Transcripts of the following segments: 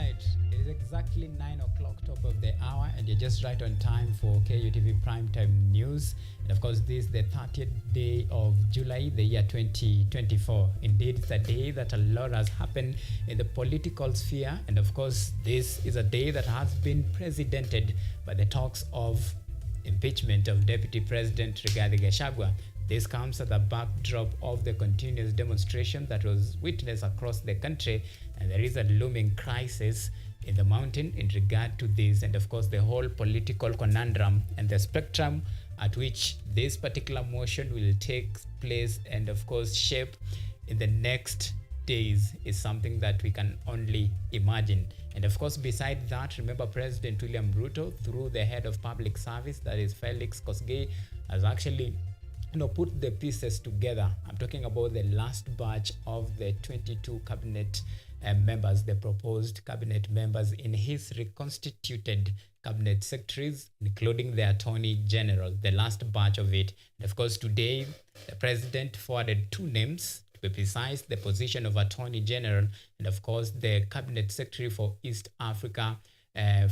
right, it is exactly 9 o'clock, top of the hour, and you're just right on time for KUTV Primetime News. And of course, this is the 30th day of July, the year 2024. Indeed, it's a day that a lot has happened in the political sphere. And of course, this is a day that has been precedented by the talks of impeachment of Deputy President Rigathi Gachagua. This comes at the backdrop of the continuous demonstration that was witnessed across the country, and there is a looming crisis in the mountain in regard to this, and of course the whole political conundrum and the spectrum at which this particular motion will take place and of course shape in the next days is something that we can only imagine. And of course, beside that, remember President William Ruto, through the head of public service, that is Felix Kosgei, has actually put the pieces together. I'm talking about the last batch of the 22 cabinet members, the proposed cabinet members in his reconstituted cabinet secretaries, including the Attorney General, the last batch of it. And of course, today, the president forwarded two names, to be precise, the position of Attorney General and of course the cabinet secretary for East Africa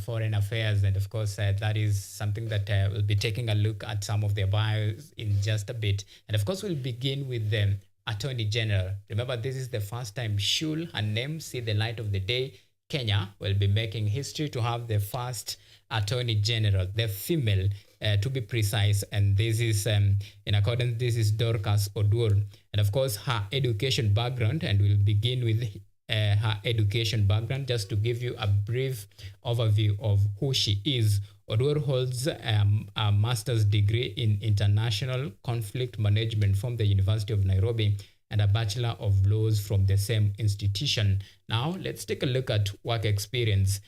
Foreign Affairs. And of course, that is something that we'll be taking a look at some of their bios in just a bit. And of course, we'll begin with the Attorney General. Remember, this is the first time should her name see the light of the day. Kenya will be making history to have the first Attorney General, the female, to be precise. And this is, in accordance, this is Dorcas Oduor. And of course, her education background, and we'll begin with her education background, just to give you a brief overview of who she is. Oduor holds a master's degree in international conflict management from the University of Nairobi and a Bachelor of Laws from the same institution. Now, let's take a look at work experience.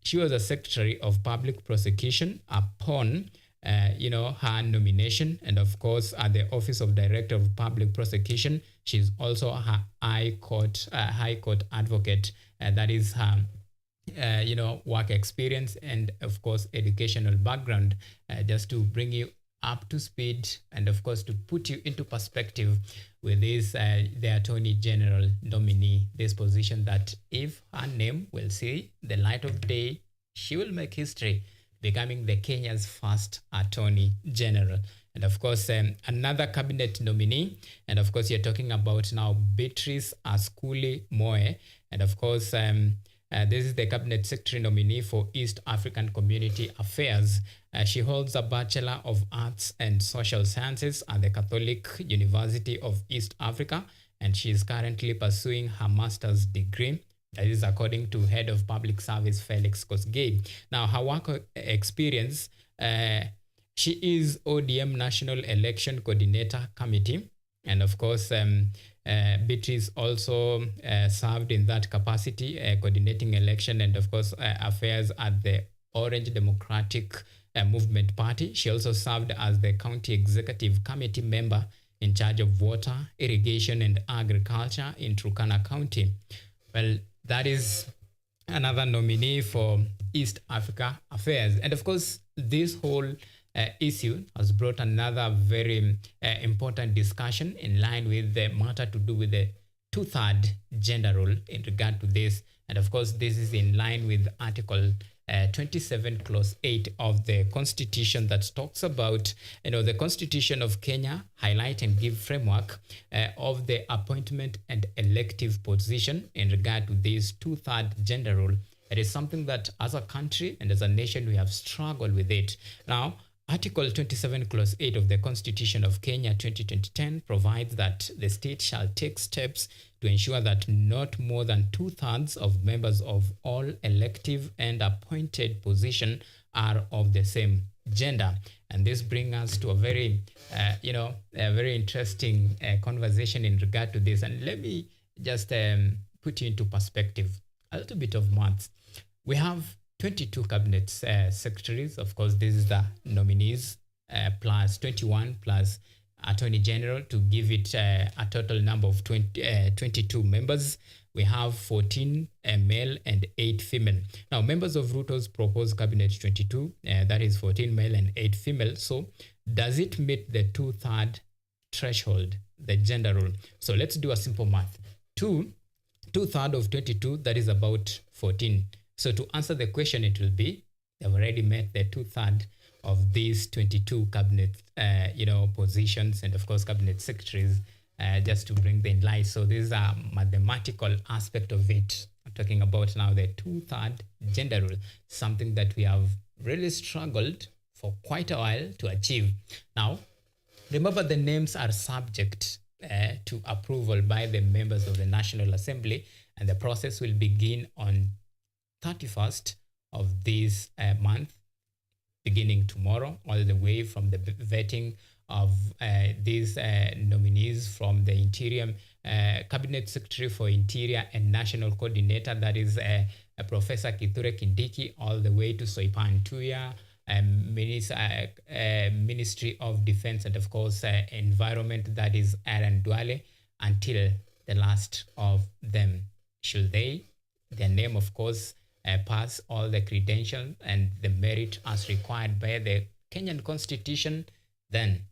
She was a Secretary of Public Prosecution upon her nomination, and of course at the Office of Director of Public Prosecution. She's also her High Court advocate. That is her work experience and of course educational background, just to bring you up to speed and of course to put you into perspective with this the Attorney General nominee, this position that if her name will see the light of day, she will make history, becoming the Kenya's first Attorney General. And of course, another cabinet nominee, and of course, you're talking about now Beatrice Askuli Moe. And of course, this is the cabinet secretary nominee for East African Community Affairs. She holds a Bachelor of Arts and Social Sciences at the Catholic University of East Africa, and she is currently pursuing her master's degree. That is according to Head of Public Service Felix Kosgei. Now, her work experience, she is ODM National Election Coordinator Committee. And of course, Beatrice also served in that capacity, coordinating election and of course affairs at the Orange Democratic Movement Party. She also served as the County Executive Committee member in charge of water, irrigation and agriculture in Turkana County. Well, that is another nominee for East Africa Affairs. And of course, this whole issue has brought another very important discussion in line with the matter to do with the two-third gender rule in regard to this. And of course, this is in line with Article 27 Clause 8 of the Constitution that talks about, the Constitution of Kenya highlight and give framework of the appointment and elective position in regard to this two-third gender rule. It is something that as a country and as a nation, we have struggled with it. Now, Article 27 Clause 8 of the Constitution of Kenya 2010 provides that the state shall take steps to ensure that not more than two-thirds of members of all elective and appointed positions are of the same gender. And this brings us to a very, a very interesting conversation in regard to this. And let me just put you into perspective. A little bit of maths. We have 22 cabinet secretaries. Of course, this is the nominees plus 21 plus Attorney General to give it a total number of 22 members. We have 14 male and 8 female. Now, members of Ruto's proposed cabinet 22, that is 14 male and 8 female. So does it meet the two-third threshold, the gender rule? So let's do a simple math. 2 Two-thirds of 22, that is about 14. So to answer the question, it will be they've already met the two-thirds of these 22 cabinet, positions, and of course cabinet secretaries, just to bring the light. So this is a mathematical aspect of it. I'm talking about now the two-third gender rule, something that we have really struggled for quite a while to achieve. Now, remember the names are subject to approval by the members of the National Assembly, and the process will begin on 31st of this month, beginning tomorrow, all the way from the vetting of these nominees from the Interior Cabinet Secretary for Interior and National Coordinator, that is Professor Kithure Kindiki, all the way to Soipan Tuya, Ministry of Defense, and of course Environment, that is Aaron Duale, until the last of them. Should their name, of course, pass all the credentials and the merit as required by the Kenyan Constitution, then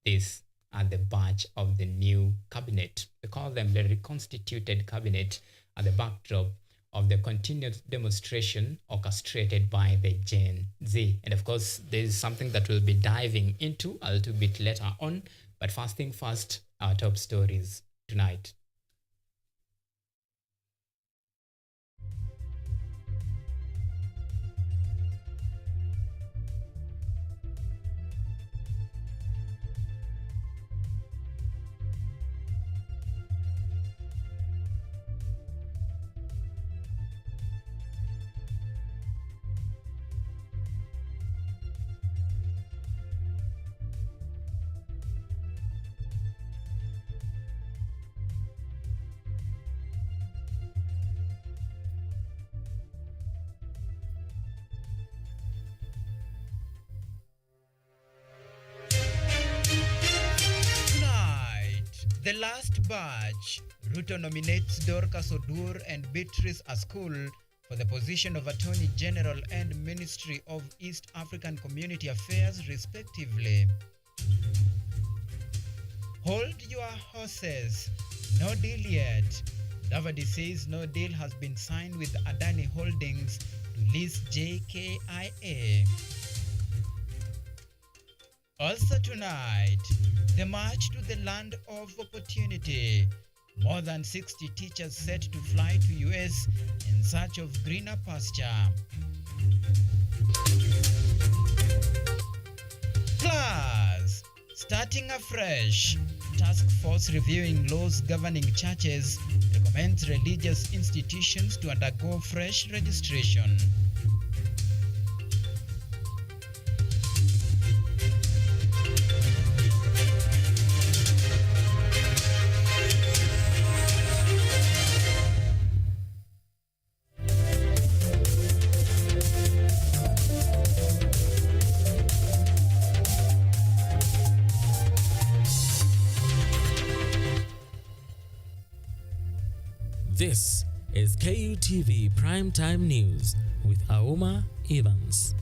these are the batch of the new cabinet. We call them the reconstituted cabinet, at the backdrop of the continued demonstration orchestrated by the Gen Z. And of course, there is something that we'll be diving into a little bit later on. But first thing first, our top stories tonight. The last batch, Ruto nominates Dorcas Odur and Beatrice Askul for the position of Attorney General and Ministry of East African Community Affairs, respectively. Hold your horses. No deal yet. Davadi says no deal has been signed with Adani Holdings to lease JKIA. Also tonight, the march to the land of opportunity. More than 60 teachers set to fly to US in search of greener pasture. Plus, starting afresh, task force reviewing laws governing churches recommends religious institutions to undergo fresh registration. This is KUTV Primetime News with Auma Evans.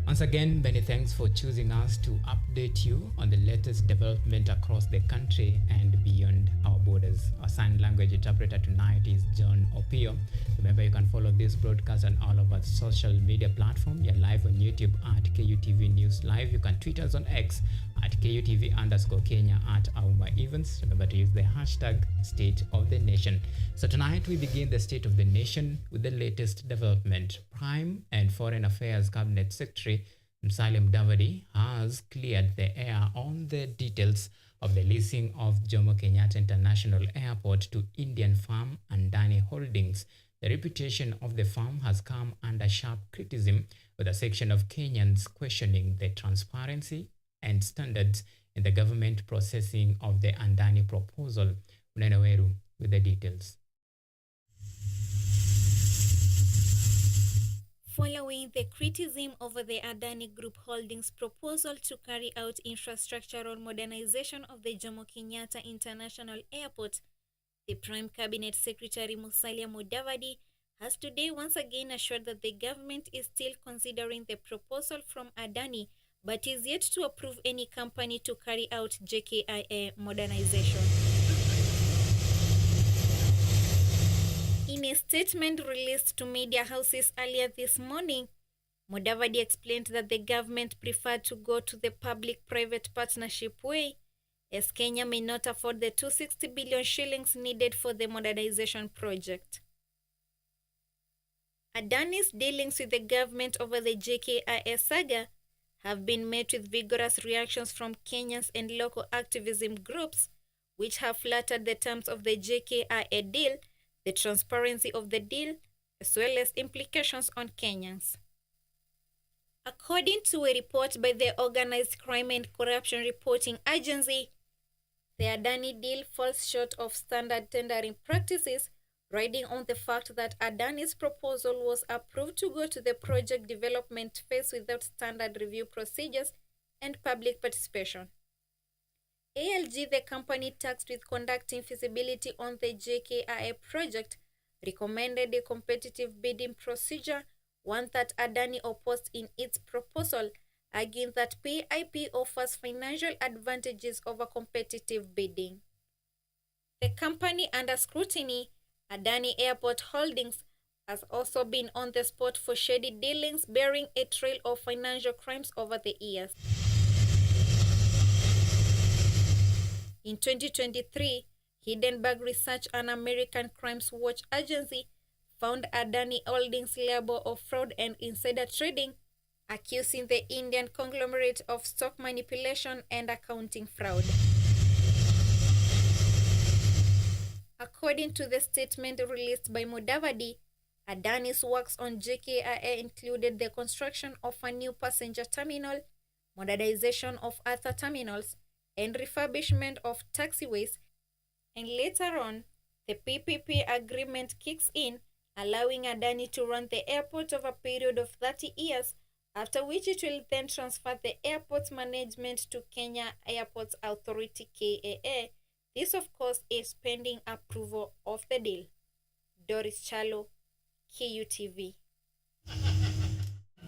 Once again, many thanks for choosing us to update you on the latest development across the country and beyond our borders. Our sign language interpreter tonight is John Opio. Remember, you can follow this broadcast on all of our social media platforms. You're live on YouTube at KUTV News Live. You can tweet us on X at KUTV_Kenya at Auma Evans. Remember to use the hashtag State of the Nation. So tonight we begin the State of the Nation with the latest development. Prime and Foreign Affairs Cabinet Secretary Musalia Mudavadi has cleared the air on the details of the leasing of Jomo Kenyatta International Airport to Indian firm Adani Holdings. The reputation of the firm has come under sharp criticism, with a section of Kenyans questioning the transparency and standards in the government processing of the Adani proposal. Uneneweru with the details. Following the criticism over the Adani Group Holdings proposal to carry out infrastructural modernization of the Jomo Kenyatta International Airport, the Prime Cabinet Secretary Musalia Mudavadi has today once again assured that the government is still considering the proposal from Adani, but is yet to approve any company to carry out JKIA modernization. In a statement released to media houses earlier this morning, Mudavadi explained that the government preferred to go to the public-private partnership way, as Kenya may not afford the 260 billion shillings needed for the modernization project. Adani's dealings with the government over the JKIA saga have been met with vigorous reactions from Kenyans and local activism groups, which have flattered the terms of the JKIA deal, the transparency of the deal, as well as implications on Kenyans. According to a report by the Organized Crime and Corruption Reporting Agency, the Adani deal falls short of standard tendering practices, riding on the fact that Adani's proposal was approved to go to the project development phase without standard review procedures and public participation. ALG, the company tasked with conducting feasibility on the JKIA project, recommended a competitive bidding procedure, one that Adani opposed in its proposal, arguing that PIP offers financial advantages over competitive bidding. The company under scrutiny, Adani Airport Holdings, has also been on the spot for shady dealings bearing a trail of financial crimes over the years. In 2023, Hindenburg Research, an American crimes watch agency, found Adani Holdings liable of fraud and insider trading, accusing the Indian conglomerate of stock manipulation and accounting fraud. According to the statement released by Mudavadi, Adani's works on JKIA included the construction of a new passenger terminal, modernization of other terminals, and refurbishment of taxiways, and later on, the PPP agreement kicks in, allowing Adani to run the airport over a period of 30 years, after which it will then transfer the airport's management to Kenya Airports Authority KAA. This, of course, is pending approval of the deal. Doris Chalo, KUTV.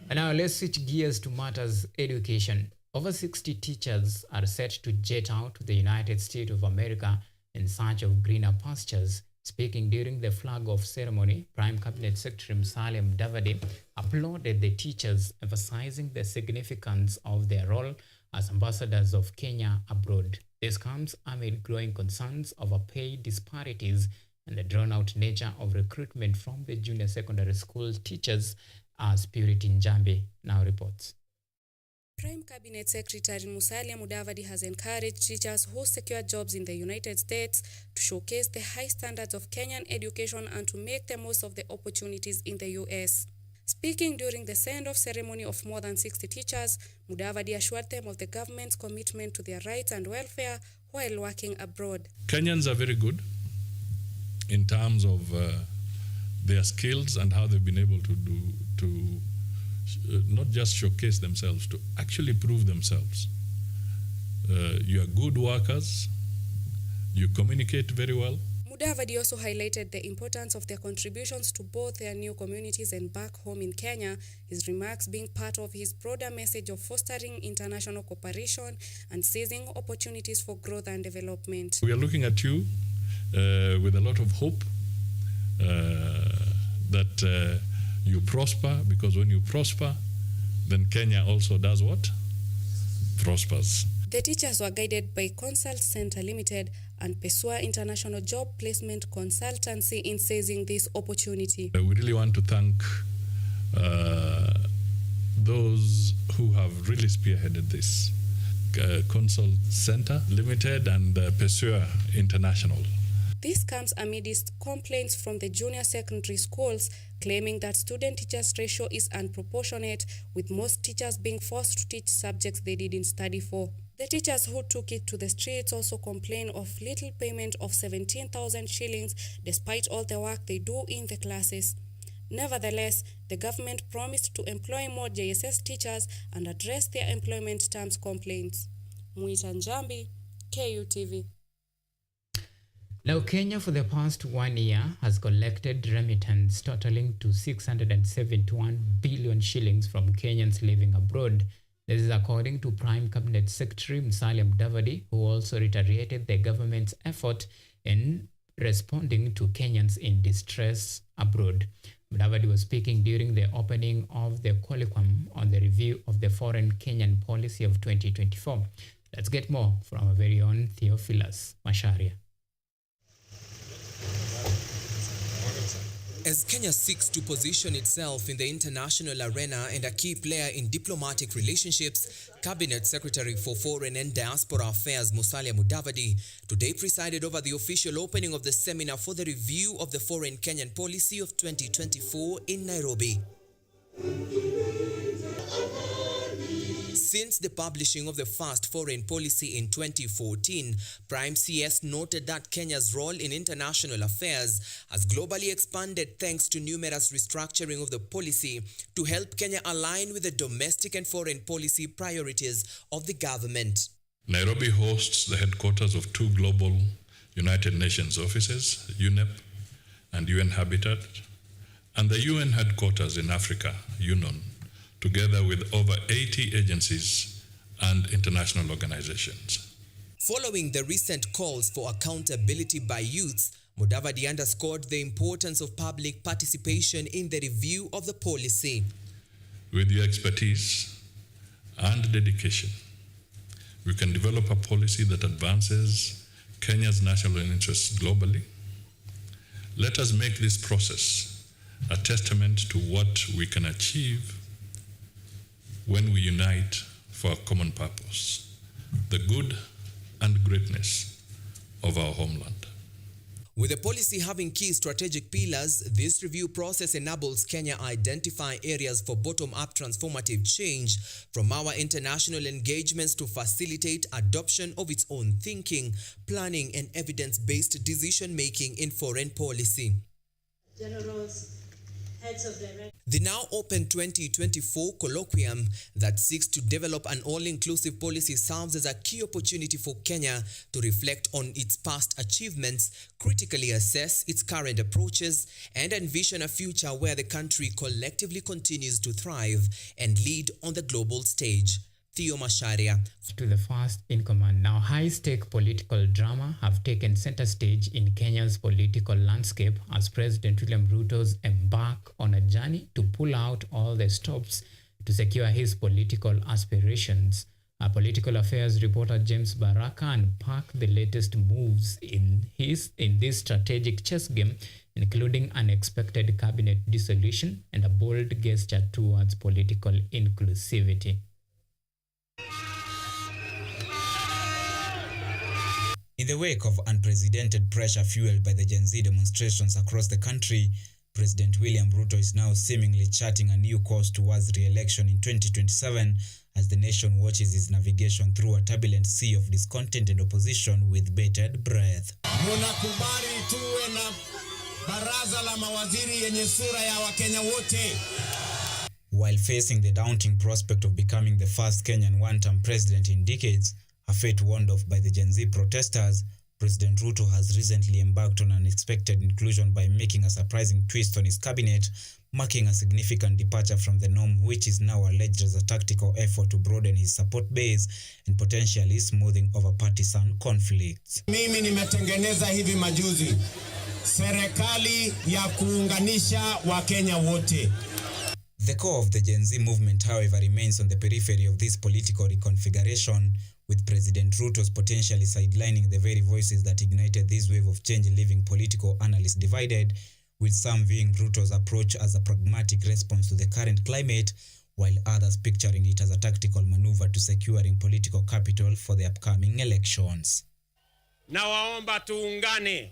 And now let's switch gears to matters education. Over 60 teachers are set to jet out to the United States of America in search of greener pastures. Speaking during the flag-off ceremony, Prime Cabinet Secretary Musalia Mudavadi applauded the teachers, emphasizing the significance of their role as ambassadors of Kenya abroad. This comes amid growing concerns over pay disparities and the drawn-out nature of recruitment from the junior secondary school teachers, as Purity Njambi now reports. Prime Cabinet Secretary Musalia Mudavadi has encouraged teachers who secure jobs in the United States to showcase the high standards of Kenyan education and to make the most of the opportunities in the US. Speaking during the send-off ceremony of more than 60 teachers, Mudavadi assured them of the government's commitment to their rights and welfare while working abroad. Kenyans are very good in terms of their skills and how they've been able to not just showcase themselves, to actually prove themselves. You are good workers, you communicate very well. Mudavadi also highlighted the importance of their contributions to both their new communities and back home in Kenya, his remarks being part of his broader message of fostering international cooperation and seizing opportunities for growth and development. We are looking at you with a lot of hope that you prosper, because when you prosper, then Kenya also does what? Prospers. The teachers were guided by Consult Center Limited and Pesua International Job Placement Consultancy in seizing this opportunity. We really want to thank those who have really spearheaded this. Consult Center Limited and Pesua International. This comes amidst complaints from the junior secondary schools claiming that student-teachers ratio is unproportionate, with most teachers being forced to teach subjects they didn't study for. The teachers who took it to the streets also complain of little payment of 17,000 shillings despite all the work they do in the classes. Nevertheless, the government promised to employ more JSS teachers and address their employment terms complaints. Mwita Njambi, KUTV. Now, Kenya for the past 1 year has collected remittance totaling to 671 billion shillings from Kenyans living abroad. This is according to Prime Cabinet Secretary Musalia Mudavadi, who also reiterated the government's effort in responding to Kenyans in distress abroad. Mudavadi was speaking during the opening of the colloquium on the review of the foreign Kenyan policy of 2024. Let's get more from our very own Theophilus Masharia. As Kenya seeks to position itself in the international arena and a key player in diplomatic relationships, Cabinet Secretary for Foreign and Diaspora Affairs Musalia Mudavadi today presided over the official opening of the seminar for the review of the foreign Kenyan policy of 2024 in Nairobi. Since the publishing of the first foreign policy in 2014, Prime CS noted that Kenya's role in international affairs has globally expanded thanks to numerous restructuring of the policy to help Kenya align with the domestic and foreign policy priorities of the government. Nairobi hosts the headquarters of two global United Nations offices, UNEP and UN Habitat, and the UN headquarters in Africa, UNON, together with over 80 agencies and international organizations. Following the recent calls for accountability by youths, Mudavadi underscored the importance of public participation in the review of the policy. With your expertise and dedication, we can develop a policy that advances Kenya's national interests globally. Let us make this process a testament to what we can achieve when we unite for a common purpose, the good and greatness of our homeland. With the policy having key strategic pillars, this review process enables Kenya identify areas for bottom-up transformative change from our international engagements to facilitate adoption of its own thinking, planning, and evidence-based decision-making in foreign policy. Generals, heads of direct. The now open 2024 colloquium that seeks to develop an all-inclusive policy serves as a key opportunity for Kenya to reflect on its past achievements, critically assess its current approaches, and envision a future where the country collectively continues to thrive and lead on the global stage. Theo Masharia. To the first in command. Now, high-stake political drama have taken center stage in Kenya's political landscape as President William Ruto's embark on a journey to pull out all the stops to secure his political aspirations. Our political affairs reporter James Baraka unpacked the latest moves in this strategic chess game, including unexpected cabinet dissolution and a bold gesture towards political inclusivity. In the wake of unprecedented pressure fueled by the Gen Z demonstrations across the country, President William Ruto is now seemingly charting a new course towards re-election in 2027 as the nation watches his navigation through a turbulent sea of discontent and opposition with bated breath. Munakubali tuwe na baraza la mawaziri yenye sura ya Wakenya wote. While facing the daunting prospect of becoming the first Kenyan one-term president in decades, a fate warned off by the Gen Z protesters, President Ruto has recently embarked on unexpected inclusion by making a surprising twist on his cabinet, marking a significant departure from the norm, which is now alleged as a tactical effort to broaden his support base and potentially smoothing over partisan conflicts. Mimi nimetengeneza hivi majuzi serikali ya kuunganisha Wakenya wote. The core of the Gen Z movement, however, remains on the periphery of this political reconfiguration, with President Ruto's potentially sidelining the very voices that ignited this wave of change, leaving political analysts divided, with some viewing Ruto's approach as a pragmatic response to the current climate, while others picturing it as a tactical maneuver to securing political capital for the upcoming elections. Nawaomba tuungane,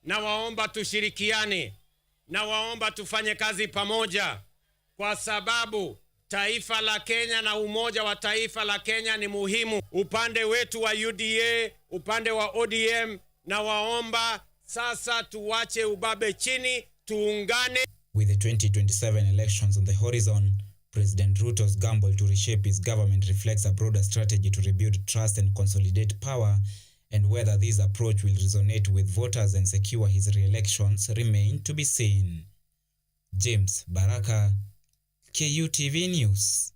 nawaomba tushirikiane, nawaomba tufanye kazi pamoja, kwa sababu taifa la Kenya na umoja wa taifa la Kenya ni muhimu. Upande wetu wa UDA, upande wa ODM, na waomba sasa tuwache ubabe chini, tuungane. With the 2027 elections on the horizon, President Ruto's gamble to reshape his government reflects a broader strategy to rebuild trust and consolidate power, and whether this approach will resonate with voters and secure his re-elections remain to be seen. James Baraka, KUTV News.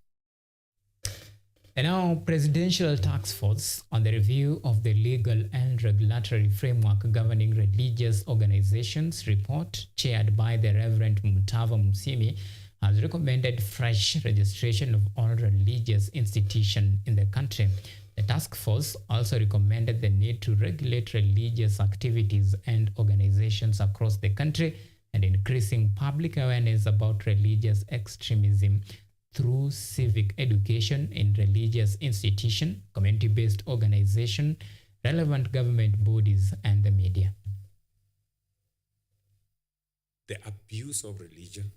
And now, Presidential Task Force on the review of the legal and regulatory framework governing religious organizations report, chaired by the Reverend Mutava Musimi, has recommended fresh registration of all religious institutions in the country. The task force also recommended the need to regulate religious activities and organizations across the country and increasing public awareness about religious extremism through civic education in religious institutions, community-based organizations, relevant government bodies, and the media. The abuse of religion,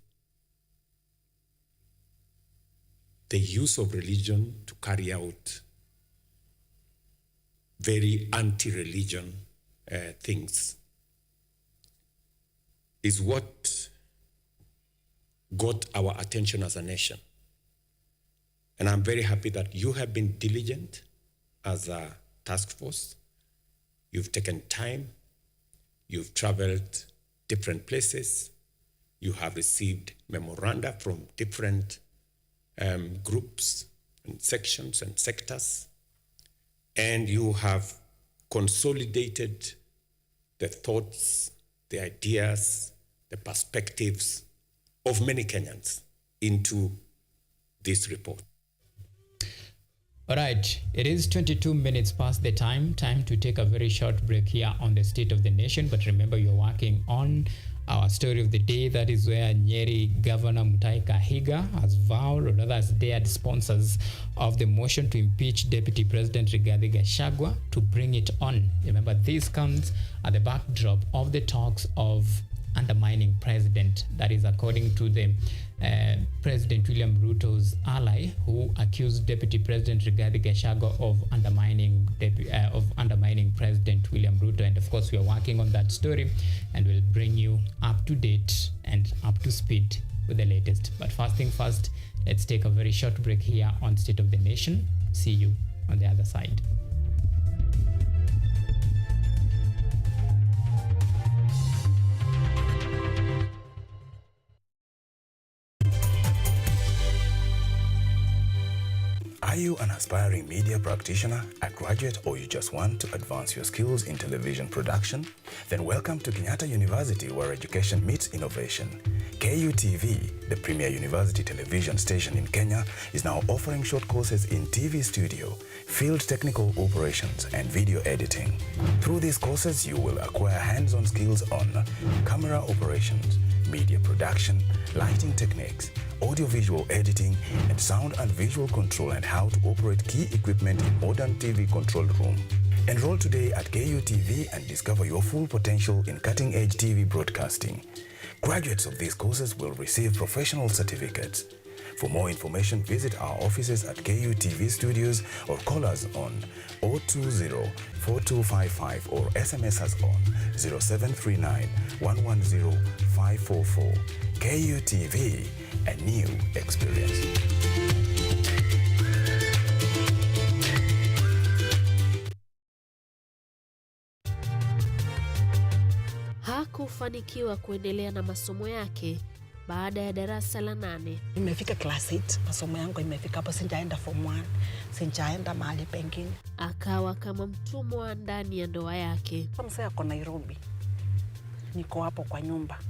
the use of religion to carry out very anti-religion things is what got our attention as a nation. And I'm very happy that you have been diligent as a task force. You've taken time, you've traveled different places, you have received memoranda from different groups and sections and sectors, and you have consolidated the thoughts, the ideas, the perspectives of many Kenyans into this report. All right, it is 22 minutes past the time to take a very short break here on the State of the Nation. But remember, you're working on our story of the day. That is where Nyeri Governor Mutahi Kahiga has vowed, or rather has dared, sponsors of the motion to impeach Deputy President Rigathi Gachagua to bring it on. Remember, this comes at the backdrop of the talks of undermining president. That is according to the President William Ruto's ally, who accused Deputy President Rigathi Gachagua of undermining President William Ruto. And of course, we are working on that story, and we'll bring you up to date and up to speed with the latest. But first thing first, let's take a very short break here on State of the Nation. See you on the other side. Are you an aspiring media practitioner, a graduate, or you just want to advance your skills in television production? Then welcome to Kenyatta University, where education meets innovation. KUTV, the premier university television station in Kenya, is now offering short courses in TV studio, field technical operations, and video editing. Through these courses, you will acquire hands-on skills on camera operations, media production, lighting techniques, audiovisual editing, and sound and visual control, and how to operate key equipment in modern TV control room. Enroll today at KUTV and discover your full potential in cutting-edge TV broadcasting. Graduates of these courses will receive professional certificates. For more information, visit our offices at KUTV Studios or call us on 020-4255 or SMS us on 0739-110-544. KUTV, a new experience. Hakufanikiwa kuendelea na masomo yake baada ya darasa la 8. Nimefika class 8, masomo yangu imefika hapo, sijaenda form 1, sijaenda mahali pengine. Akawa kama mtumwa ndani ya ndoa yake. Mzee ako Nairobi, niko hapo kwa nyumba.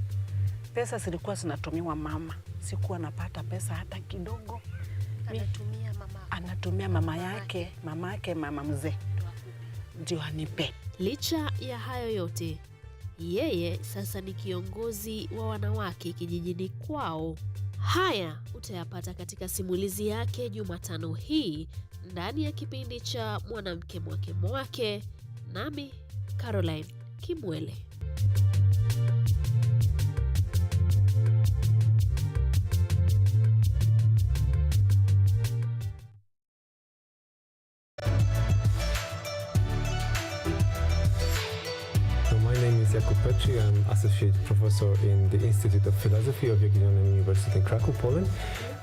Pesa zilikuwa zinatumiwa mama, sikuwa napata pesa hata kidogo. Anatumia mama yake, mama mzee ndio anipe. Licha ya hayo yote, yeye sasa ni kiongozi wa wanawake kijijini kwao. Haya utayapata katika simulizi yake Jumatano hii ndani ya kipindi cha Mwanamke Mwake Mwake, nami Caroline Kimwele. Kutv, I'm Associate Professor in the Institute of Philosophy of Jagiellonian University in Krakow, Poland,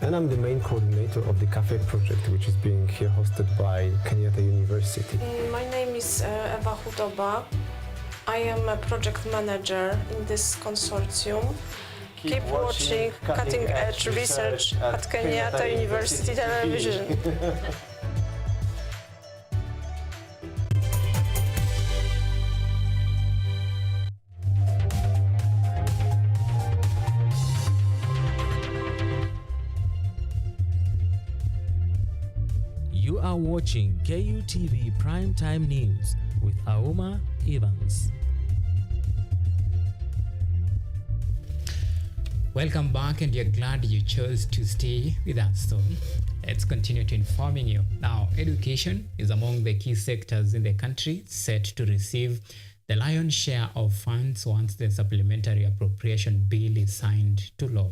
and I'm the main coordinator of the Cafe project, which is being here hosted by Kenyatta University. My name is Ewa Hudoba. I am a project manager in this consortium. Keep watching cutting edge research at Kenyatta University Television. are watching KUTV Primetime News with Auma Evans. Welcome back, and you're glad you chose to stay with us. So let's continue to informing you. Now, education is among the key sectors in the country set to receive the lion's share of funds once the supplementary appropriation bill is signed to law.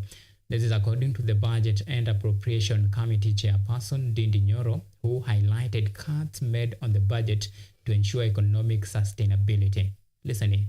This is according to the Budget and Appropriation Committee Chairperson Dindi Nyoro, who highlighted cuts made on the budget to ensure economic sustainability. Listen in.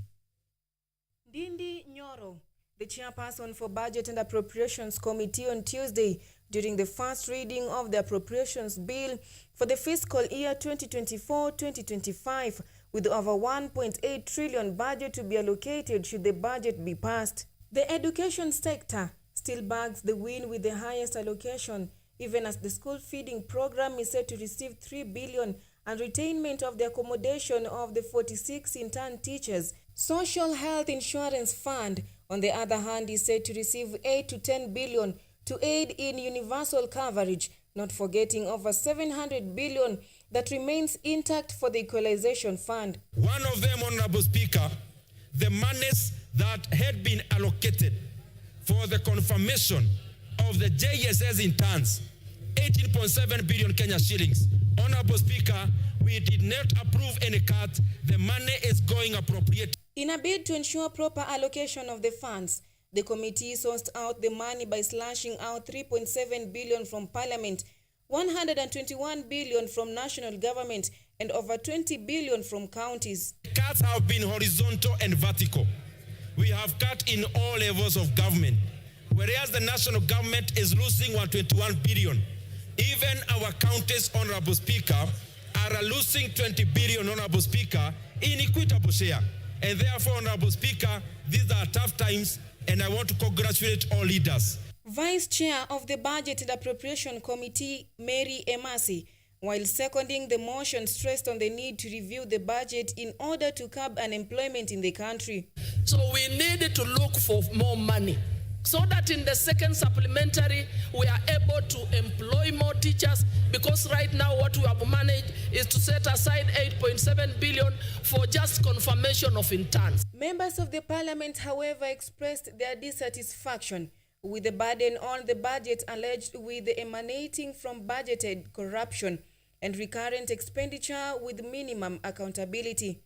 Dindi Nyoro, the chairperson for Budget and Appropriations Committee, on Tuesday during the first reading of the appropriations bill for the fiscal year 2024-2025, with over 1.8 trillion budget to be allocated should the budget be passed. The education sector still bags the win with the highest allocation, even as the school feeding program is set to receive 3 billion and retainment of the accommodation of the 46 intern teachers. Social Health Insurance Fund, on the other hand, is said to receive 8 to 10 billion to aid in universal coverage, not forgetting over 700 billion that remains intact for the Equalization Fund. One of them, Honorable Speaker, the monies that had been allocated for the confirmation of the JSS interns, 18.7 billion Kenya shillings. Honorable Speaker, we did not approve any cut. The money is going appropriate. In a bid to ensure proper allocation of the funds, the committee sourced out the money by slashing out 3.7 billion from Parliament, 121 billion from national government, and over 20 billion from counties. Cuts have been horizontal and vertical. We have cut in all levels of government, whereas the national government is losing 121 billion. Even our counties, Honorable Speaker, are losing 20 billion, Honorable Speaker, in equitable share. And therefore, Honorable Speaker, these are tough times, and I want to congratulate all leaders. Vice Chair of the Budget and Appropriation Committee, Mary Emasi, while seconding the motion, stressed on the need to review the budget in order to curb unemployment in the country. So we needed to look for more money, so that in the second supplementary, we are able to employ more teachers, because right now what we have managed is to set aside 8.7 billion for just confirmation of interns. Members of the parliament, however, expressed their dissatisfaction with the burden on the budget alleged with emanating from budgeted corruption and recurrent expenditure with minimum accountability.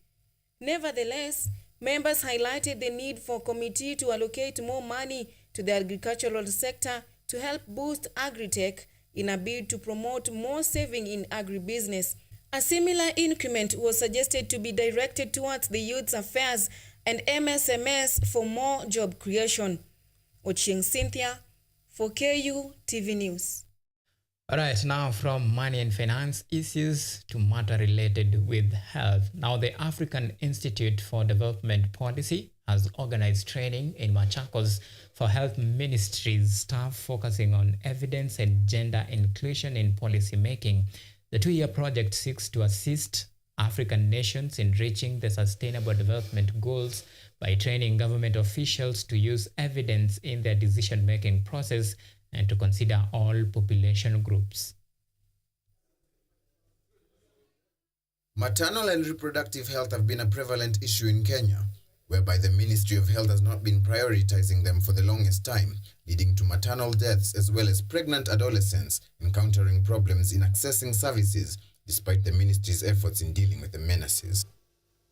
Nevertheless, members highlighted the need for committee to allocate more money to the agricultural sector to help boost agri-tech in a bid to promote more saving in agribusiness. A similar increment was suggested to be directed towards the youth affairs and MSMS for more job creation. Ochieng Cynthia for KUTV News. All right, now from money and finance issues to matter related with health. Now, the African Institute for Development Policy has organized training in Machakos for health ministries staff focusing on evidence and gender inclusion in policy making. The two-year project seeks to assist African nations in reaching the Sustainable Development Goals by training government officials to use evidence in their decision-making process and to consider all population groups. Maternal and reproductive health have been a prevalent issue in Kenya, whereby the Ministry of Health has not been prioritizing them for the longest time, leading to maternal deaths as well as pregnant adolescents encountering problems in accessing services despite the ministry's efforts in dealing with the menaces.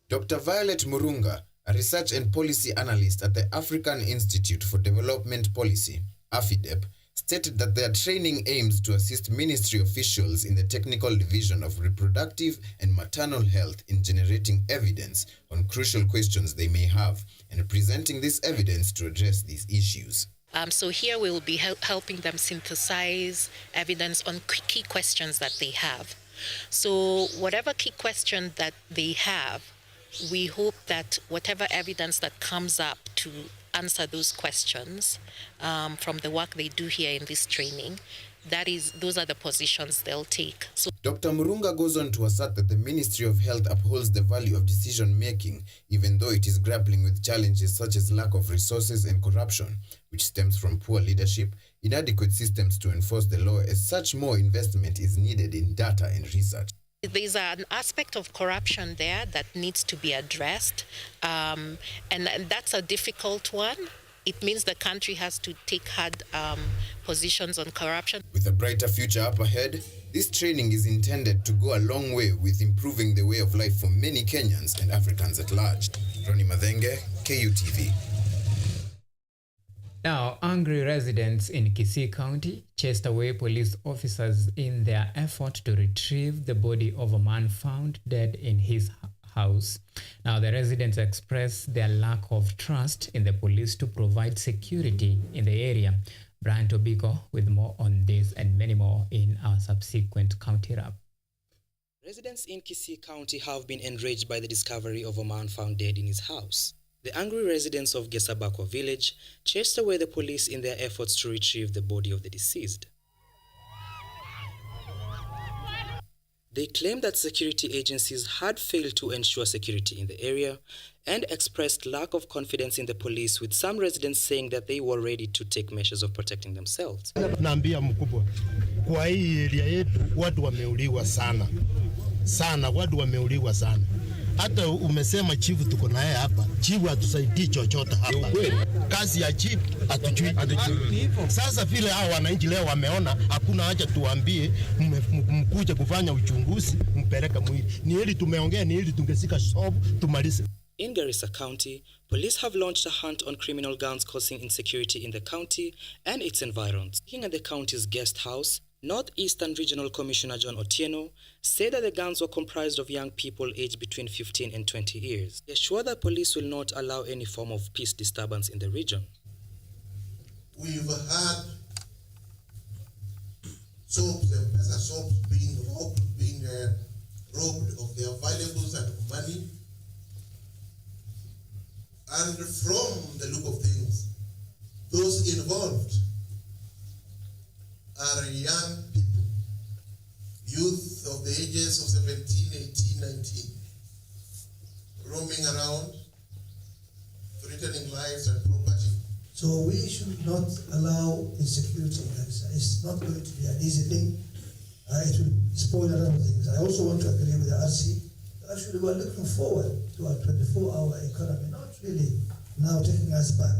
Dr. Violet Murunga, a research and policy analyst at the African Institute for Development Policy, AFIDEP, stated that their training aims to assist ministry officials in the technical division of reproductive and maternal health in generating evidence on crucial questions they may have and presenting this evidence to address these issues. So here we will be helping them synthesize evidence on key questions that they have. So whatever key question that they have, we hope that whatever evidence that comes up to answer those questions from the work they do here in this training, those are the positions they'll take. So Dr. Murunga goes on to assert that the Ministry of Health upholds the value of decision-making, even though it is grappling with challenges such as lack of resources and corruption, which stems from poor leadership, inadequate systems to enforce the law. As such, more investment is needed in data and research. There's an aspect of corruption there that needs to be addressed, and that's a difficult one. It means the country has to take hard positions on corruption. With a brighter future up ahead, this training is intended to go a long way with improving the way of life for many Kenyans and Africans at large. Ronnie Madhenge, KUTV. Now, angry residents in Kisii County chased away police officers in their effort to retrieve the body of a man found dead in his house. Now, the residents expressed their lack of trust in the police to provide security in the area. Brian Tobiko with more on this and many more in our subsequent county wrap. Residents in Kisii County have been enraged by the discovery of a man found dead in his house. The angry residents of Gesabakwa village chased away the police in their efforts to retrieve the body of the deceased. They claimed that security agencies had failed to ensure security in the area and expressed lack of confidence in the police, with some residents saying that they were ready to take measures of protecting themselves. Naambia mkubwa, kwa hii area yetu watu wameuliwa sana. Watu wameuliwa sana. Hata umesema chifu tuko naye hapa, chifu hatusaidii chochote hapa. Kazi ya chifu hatujui. Sasa vile hao wananchi leo wameona hakuna haja tuambie mkuje kufanya uchunguzi mpeleka mwili. Ni hili tumeongea, ni hili tungesika sobo tumalize. In Garissa County, police have launched a hunt on criminal gangs causing insecurity in the county and its environs. Speaking at the county's guest house, Northeastern Regional Commissioner John Otieno said that the gangs were comprised of young people aged between 15 and 20 years. He assured that police will not allow any form of peace disturbance in the region. We've had soaps and pesa soaps being robbed of their valuables and money. And from the look of things, those involved are young people, youth of the ages of 17, 18, 19, roaming around, threatening lives and property. So we should not allow insecurity in Garissa. It's not going to be an easy thing. It will spoil a lot of things. I also want to agree with the RC. Actually, we're looking forward to a 24-hour economy, not really now taking us back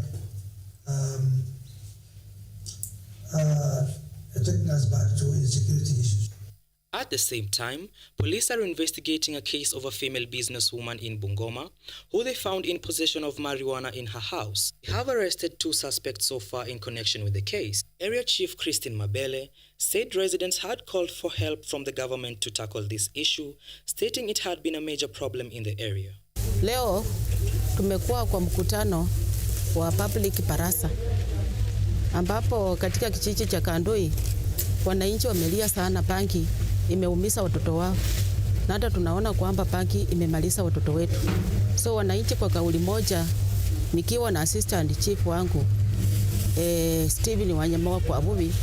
to insecurity issues. At the same time, police are investigating a case of a female businesswoman in Bungoma who they found in possession of marijuana in her house. They have arrested 2 suspects so far in connection with the case. Area Chief Christine Mabele said residents had called for help from the government to tackle this issue, stating it had been a major problem in the area. Leo tumekuwa kwa mkutano wa public parasa ambapo katika kijiji cha Kandoi wananchi wamelia sana, bangi imeumiza watoto wao, na hata tunaona kwamba bangi imemaliza watoto wetu. So wananchi kwa kauli moja, nikiwa na assistant chief wangu Steven Wanyama kwa Abubi,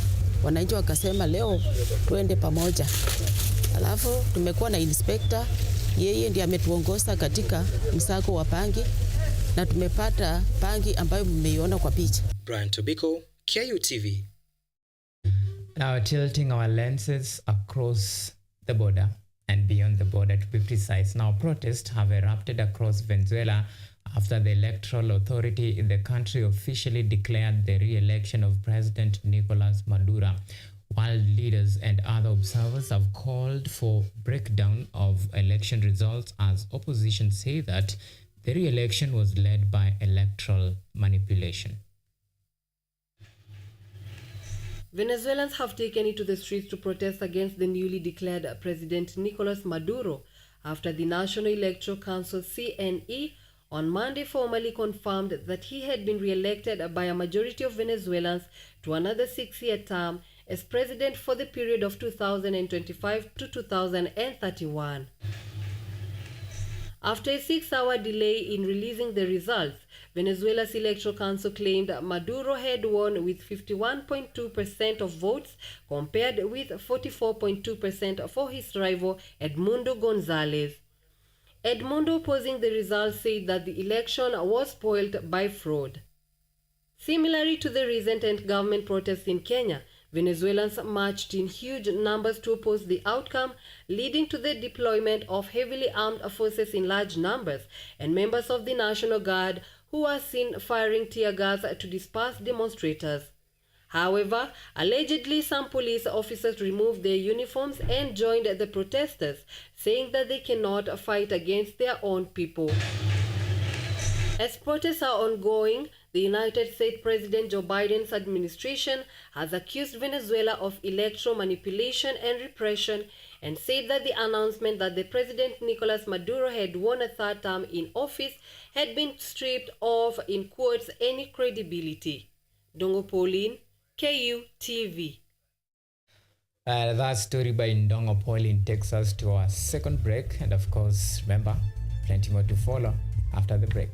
wananchi wakasema leo tuende pamoja. Alafu tumekuwa na inspector, yeye ndiye ametuongoza katika msako wa bangi na tumepata bangi ambayo mmeiona kwa picha. Brian Tobiko, KUTV. Now, tilting our lenses across the border and beyond the border to be precise. Now, protests have erupted across Venezuela after the electoral authority in the country officially declared the re-election of President Nicolas Maduro. World leaders and other observers have called for breakdown of election results as opposition say that the re-election was led by electoral manipulation. Venezuelans have taken it to the streets to protest against the newly declared President Nicolas Maduro after the National Electoral Council (CNE) on Monday formally confirmed that he had been re-elected by a majority of Venezuelans to another 6-year term as president for the period of 2025 to 2031. After a 6-hour delay in releasing the results, Venezuela's Electoral Council claimed Maduro had won with 51.2% of votes compared with 44.2% for his rival Edmundo Gonzalez. Edmundo, opposing the results, said that the election was spoiled by fraud. Similarly to the recent anti-government protests in Kenya, Venezuelans marched in huge numbers to oppose the outcome, leading to the deployment of heavily armed forces in large numbers and members of the National Guard who were seen firing tear gas to disperse demonstrators. However, allegedly some police officers removed their uniforms and joined the protesters, saying that they cannot fight against their own people. As protests are ongoing, the United States President Joe Biden's administration has accused Venezuela of electoral manipulation and repression and said that the announcement that the President Nicolas Maduro had won a third term in office had been stripped of, in quotes, any credibility. Dongo Pauline, KUTV. That story by Ndongo Pauline takes us to our second break. And of course, remember, plenty more to follow after the break.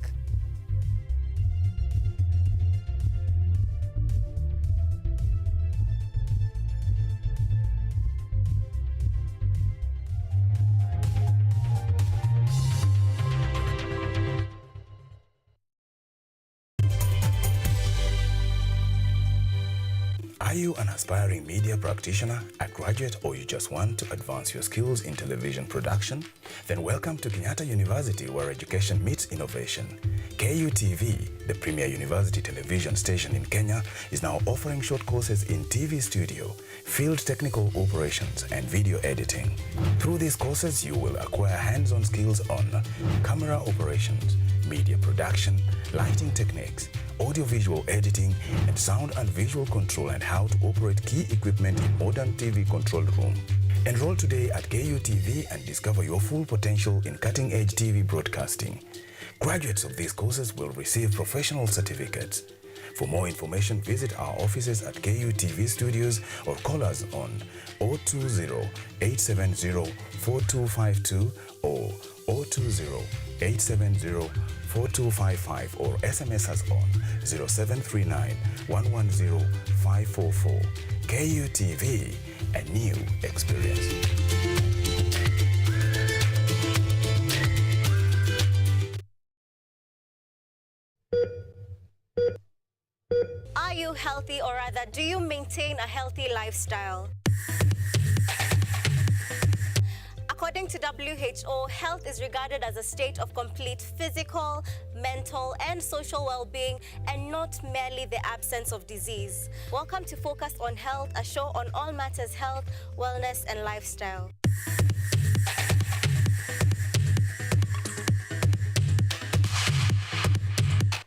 Are you an aspiring media practitioner, a graduate, or you just want to advance your skills in television production? Then welcome to Kenyatta University, where education meets innovation. KUTV, the premier university television station in Kenya, is now offering short courses in TV studio, field technical operations, and video editing. Through these courses, you will acquire hands-on skills on camera operations, media production, lighting techniques, audiovisual editing, and sound and visual control, and how to operate key equipment in modern TV control room. Enroll today at KUTV and discover your full potential in cutting-edge TV broadcasting. Graduates of these courses will receive professional certificates. For more information, visit our offices at KUTV Studios or call us on 020-870-4252 or 020-870-4255 or SMS us on 0739-110-544. KUTV, a new experience. Are you healthy, or rather, do you maintain a healthy lifestyle? According to WHO, health is regarded as a state of complete physical, mental, and social well-being, and not merely the absence of disease. Welcome to Focus on Health, a show on all matters health, wellness, and lifestyle.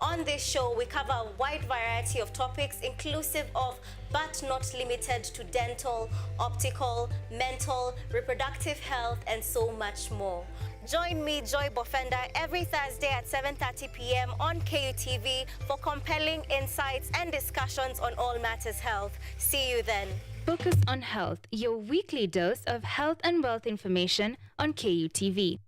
On this show, we cover a wide variety of topics inclusive of, but not limited to, dental, optical, mental, reproductive health, and so much more. Join me, Joy Bofenda, every Thursday at 7:30 p.m. on KUTV for compelling insights and discussions on all matters health. See you then. Focus on Health, your weekly dose of health and wealth information on KUTV.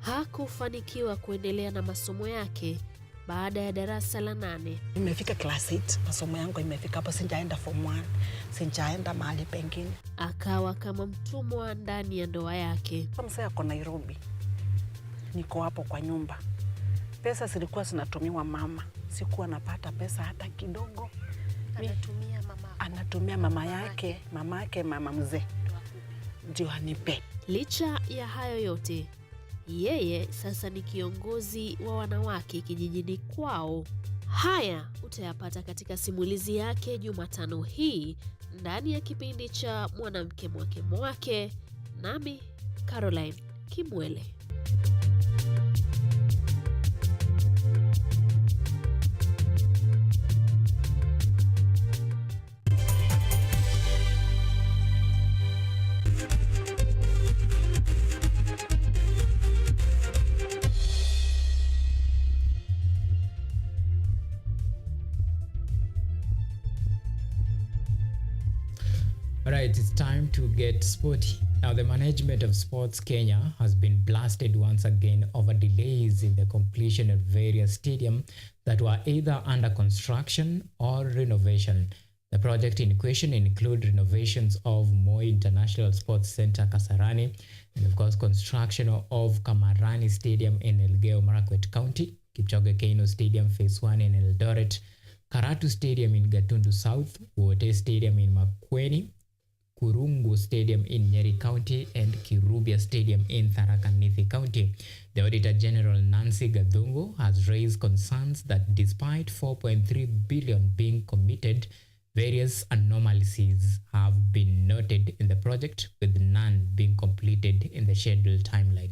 Hakufanikiwa kuendelea na masomo yake baada ya darasa la 8. Nimefika class 8, masomo yangu imefika hapo, sijaenda form 1, sijaenda mahali pengine. Akawa kama mtumwa ndani ya ndoa yake. Msee ako Nairobi, niko hapo kwa nyumba. Pesa zilikuwa zinatumiwa mama, sikuwa napata pesa hata kidogo. Anatumia mama yake, mama mzee ndio anipe. Licha ya hayo yote, yeye sasa ni kiongozi wa wanawake kijijini kwao. Haya utayapata katika simulizi yake Jumatano hii ndani ya kipindi cha Mwanamke Mwake Mwake, nami Caroline Kimwele. Alright, it's time to get sporty. Now, the management of Sports Kenya has been blasted once again over delays in the completion of various stadiums that were either under construction or renovation. The project in question include renovations of Moi International Sports Center Kasarani, and of course construction of Kamarani Stadium in Elgeyo Marakwet County, Kipchoge Keino Stadium Phase 1 in Eldoret, Karatu Stadium in Gatundu South, Wote Stadium in Makueni, Kurungu Stadium in Nyeri County, and Kirubia Stadium in Tharaka Nithi County. The Auditor General Nancy Gadungu has raised concerns that despite 4.3 billion being committed, various anomalies have been noted in the project, with none being completed in the scheduled timeline.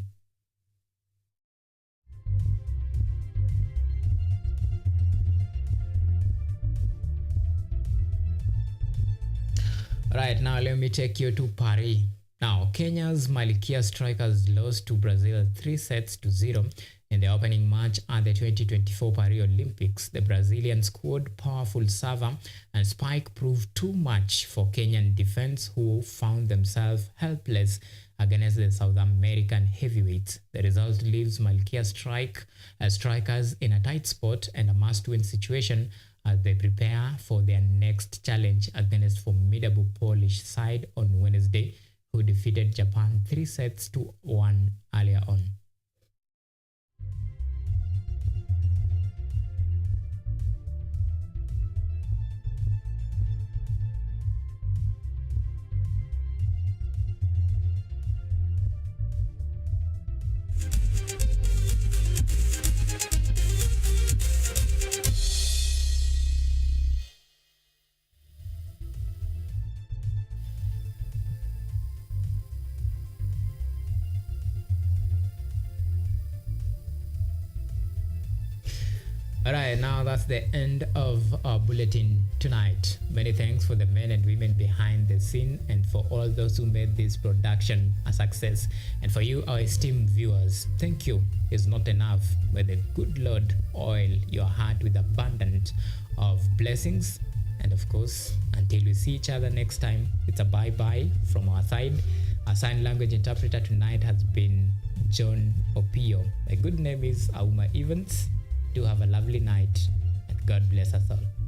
Right, now let me take you to Paris. Now, Kenya's Malkia Strikers lost to Brazil 3-0 in the opening match at the 2024 Paris Olympics. The Brazilian squad, powerful server and spike proved too much for Kenyan defense, who found themselves helpless against the South American heavyweights. The result leaves Malkia strikers in a tight spot and a must-win situation as they prepare for their next challenge against formidable Polish side on Wednesday, who defeated Japan 3-1 earlier on. Alright, now that's the end of our bulletin tonight. Many thanks for the men and women behind the scene, and for all those who made this production a success. And for you, our esteemed viewers, thank you is not enough. May the good Lord oil your heart with abundance of blessings. And of course, until we see each other next time, it's a bye-bye from our side. Our sign language interpreter tonight has been John Opio. My good name is Auma Evans. Do have a lovely night, and God bless us all.